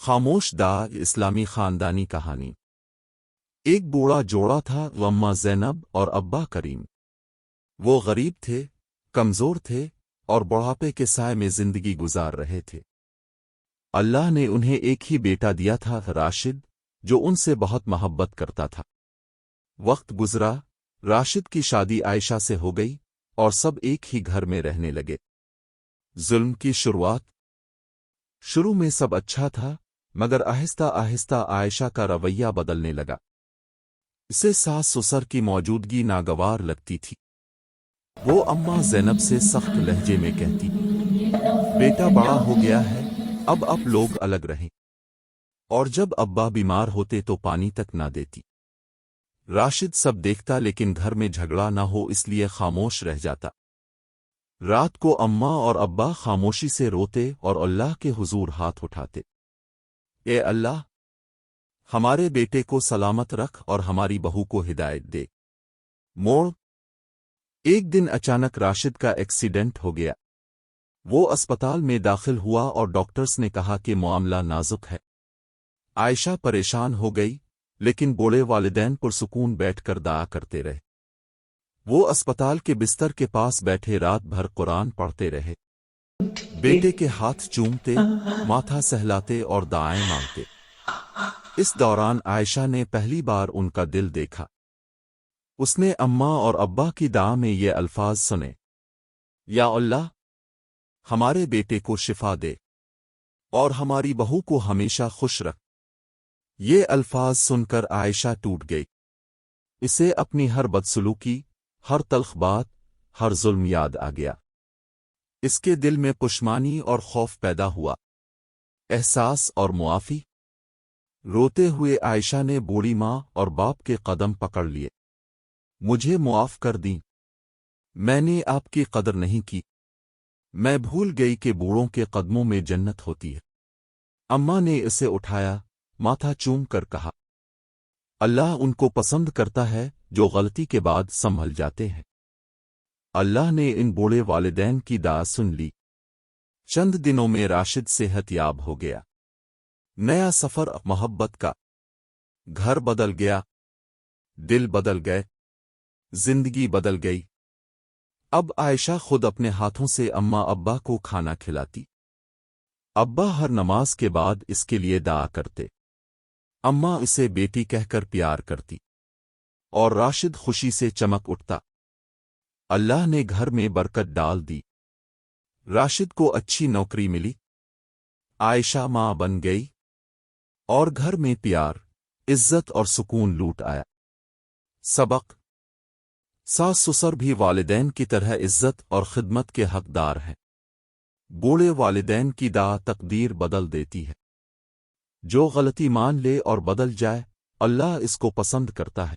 خاموش دا اسلامی خاندانی کہانی۔ ایک بوڑھا جوڑا تھا، اماں زینب اور ابا کریم۔ وہ غریب تھے، کمزور تھے اور بڑھاپے کے سائے میں زندگی گزار رہے تھے۔ اللہ نے انہیں ایک ہی بیٹا دیا تھا، راشد، جو ان سے بہت محبت کرتا تھا۔ وقت گزرا، راشد کی شادی عائشہ سے ہو گئی اور سب ایک ہی گھر میں رہنے لگے۔ ظلم کی شروعات۔ شروع میں سب اچھا تھا، مگر آہستہ آہستہ عائشہ کا رویہ بدلنے لگا۔ اسے ساس سسر کی موجودگی ناگوار لگتی تھی۔ وہ اماں زینب سے سخت لہجے میں کہتی، بیٹا بڑا ہو گیا ہے، اب آپ لوگ الگ رہیں۔ اور جب ابا بیمار ہوتے تو پانی تک نہ دیتی۔ راشد سب دیکھتا لیکن گھر میں جھگڑا نہ ہو اس لیے خاموش رہ جاتا۔ رات کو اماں اور ابا خاموشی سے روتے اور اللہ کے حضور ہاتھ اٹھاتے، اے اللہ، ہمارے بیٹے کو سلامت رکھ اور ہماری بہو کو ہدایت دے۔ موڑ۔ ایک دن اچانک راشد کا ایکسیڈنٹ ہو گیا۔ وہ اسپتال میں داخل ہوا اور ڈاکٹرز نے کہا کہ معاملہ نازک ہے۔ عائشہ پریشان ہو گئی، لیکن بوڑھے والدین پرسکون بیٹھ کر دعا کرتے رہے۔ وہ اسپتال کے بستر کے پاس بیٹھے رات بھر قرآن پڑھتے رہے، بیٹے کے ہاتھ چومتے، ماتھا سہلاتے اور دعائیں مانگتے۔ اس دوران عائشہ نے پہلی بار ان کا دل دیکھا۔ اس نے اماں اور ابا کی دعا میں یہ الفاظ سنے، یا اللہ، ہمارے بیٹے کو شفا دے اور ہماری بہو کو ہمیشہ خوش رکھ۔ یہ الفاظ سن کر عائشہ ٹوٹ گئی۔ اسے اپنی ہر بدسلوکی، ہر تلخ بات، ہر ظلم یاد آ گیا۔ اس کے دل میں پشمانی اور خوف پیدا ہوا، احساس اور معافی۔ روتے ہوئے عائشہ نے بوڑھی ماں اور باپ کے قدم پکڑ لیے، مجھے معاف کر دیں، میں نے آپ کی قدر نہیں کی، میں بھول گئی کہ بوڑھوں کے قدموں میں جنت ہوتی ہے۔ اماں نے اسے اٹھایا، ماتھا چوم کر کہا، اللہ ان کو پسند کرتا ہے جو غلطی کے بعد سنبھل جاتے ہیں۔ اللہ نے ان بوڑھے والدین کی دعا سن لی۔ چند دنوں میں راشد صحت یاب ہو گیا۔ نیا سفر محبت کا۔ گھر بدل گیا، دل بدل گئے، زندگی بدل گئی۔ اب عائشہ خود اپنے ہاتھوں سے اماں ابا کو کھانا کھلاتی۔ ابا ہر نماز کے بعد اس کے لیے دعا کرتے۔ اماں اسے بیٹی کہہ کر پیار کرتی، اور راشد خوشی سے چمک اٹھتا۔ اللہ نے گھر میں برکت ڈال دی۔ راشد کو اچھی نوکری ملی، عائشہ ماں بن گئی، اور گھر میں پیار، عزت اور سکون لوٹ آیا۔ سبق: ساس سسر بھی والدین کی طرح عزت اور خدمت کے حقدار ہیں۔ بوڑھے والدین کی دعا تقدیر بدل دیتی ہے۔ جو غلطی مان لے اور بدل جائے، اللہ اس کو پسند کرتا ہے۔